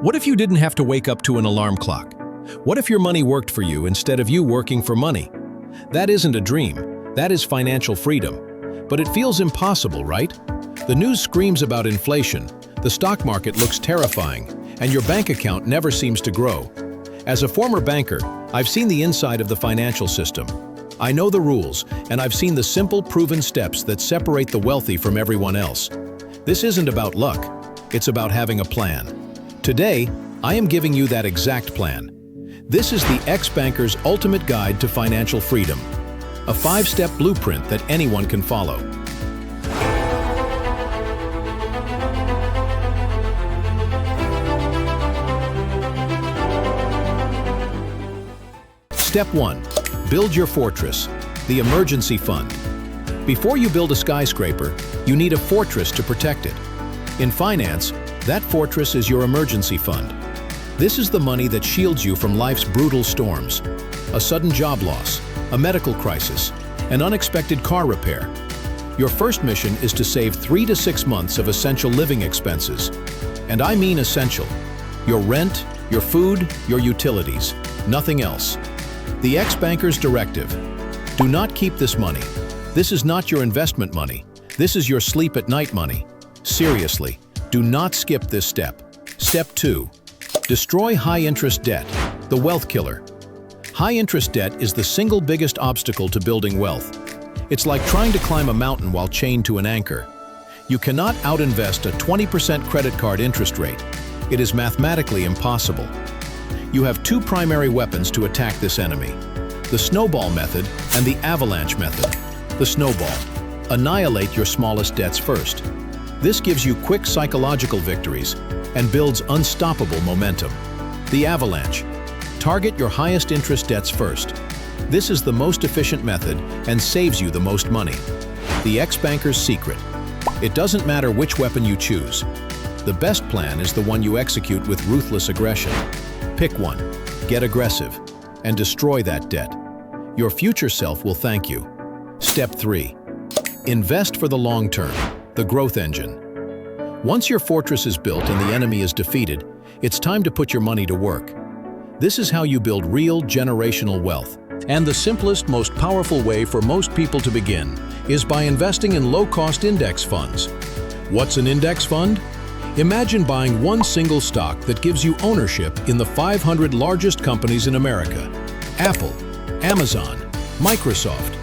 What if you didn't have to wake up to an alarm clock? What if your money worked for you instead of you working for money? That isn't a dream, that is financial freedom. But it feels impossible, right? The news screams about inflation, the stock market looks terrifying, and your bank account never seems to grow. As a former banker, I've seen the inside of the financial system. I know the rules, and I've seen the simple, proven steps that separate the wealthy from everyone else. This isn't about luck, it's about having a plan. Today, I am giving you that exact plan. This is the Ex-Banker's ultimate guide to financial freedom, a 5-step blueprint that anyone can follow. Step 1. Build your fortress, the emergency fund. Before you build a skyscraper, you need a fortress to protect it. In finance, that fortress is your emergency fund. This is the money that shields you from life's brutal storms, a sudden job loss, a medical crisis, an unexpected car repair. Your first mission is to save 3 to 6 months of essential living expenses. And I mean essential. Your rent, your food, your utilities, nothing else. The Ex-Banker's directive: do not keep this money. This is not your investment money. This is your sleep at night money. Seriously, do not skip this step. Step 2. Destroy high-interest debt, the wealth killer. High-interest debt is the single biggest obstacle to building wealth. It's like trying to climb a mountain while chained to an anchor. You cannot outinvest a 20% credit card interest rate. It is mathematically impossible. You have 2 primary weapons to attack this enemy: the snowball method and the avalanche method. The snowball: annihilate your smallest debts first. This gives you quick psychological victories and builds unstoppable momentum. The avalanche: target your highest interest debts first. This is the most efficient method and saves you the most money. The Ex-Banker's secret: it doesn't matter which weapon you choose. The best plan is the one you execute with ruthless aggression. Pick one, get aggressive, and destroy that debt. Your future self will thank you. Step 3. Invest for the long term, the growth engine. Once your fortress is built and the enemy is defeated, it's time to put your money to work. This is how you build real generational wealth. And the simplest, most powerful way for most people to begin is by investing in low-cost index funds. What's an index fund? Imagine buying one single stock that gives you ownership in the 500 largest companies in America: Apple, Amazon, Microsoft.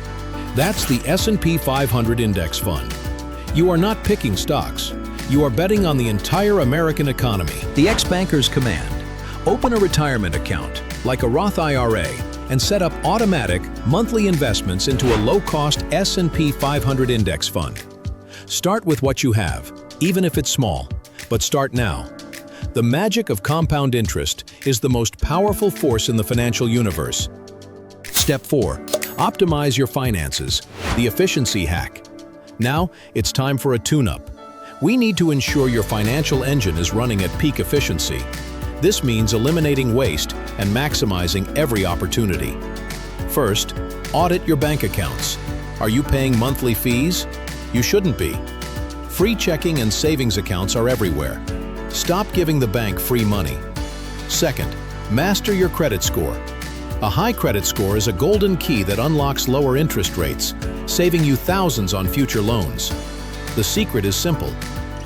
That's the S&P 500 Index Fund. You are not picking stocks. You are betting on the entire American economy. The Ex-Banker's command: open a retirement account, like a Roth IRA, and set up automatic monthly investments into a low-cost S&P 500 Index Fund. Start with what you have, even if it's small. But start now. The magic of compound interest is the most powerful force in the financial universe. Step 4. Optimize your finances, the efficiency hack. Now, it's time for a tune-up. We need to ensure your financial engine is running at peak efficiency. This means eliminating waste and maximizing every opportunity. First, audit your bank accounts. Are you paying monthly fees? You shouldn't be. Free checking and savings accounts are everywhere. Stop giving the bank free money. Second, master your credit score. A high credit score is a golden key that unlocks lower interest rates, saving you thousands on future loans. The secret is simple: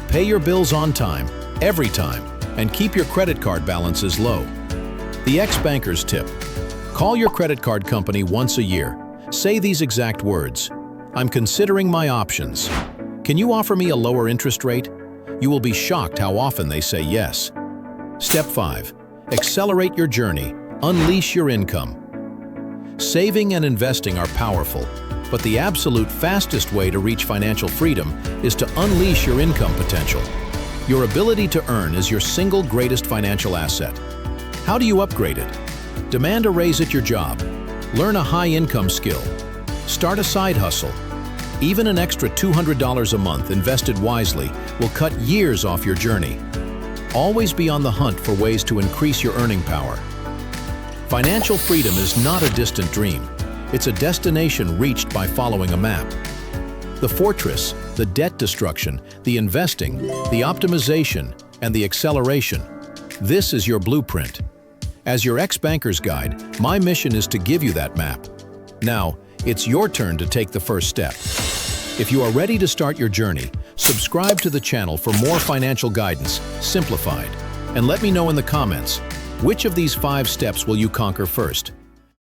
pay your bills on time, every time, and keep your credit card balances low. The Ex-Banker's tip: call your credit card company once a year. Say these exact words: "I'm considering my options. Can you offer me a lower interest rate?" You will be shocked how often they say yes. Step 5. Accelerate your journey. Unleash your income. Saving and investing are powerful, but the absolute fastest way to reach financial freedom is to unleash your income potential. Your ability to earn is your single greatest financial asset. How do you upgrade it? Demand a raise at your job. Learn a high-income skill. Start a side hustle. Even an extra $200 a month invested wisely will cut years off your journey. Always be on the hunt for ways to increase your earning power. Financial freedom is not a distant dream. It's a destination reached by following a map. The fortress, the debt destruction, the investing, the optimization, and the acceleration. This is your blueprint. As your ex-banker's guide, my mission is to give you that map. Now, it's your turn to take the first step. If you are ready to start your journey, subscribe to the channel for more financial guidance, simplified. And let me know in the comments, which of these 5 steps will you conquer first?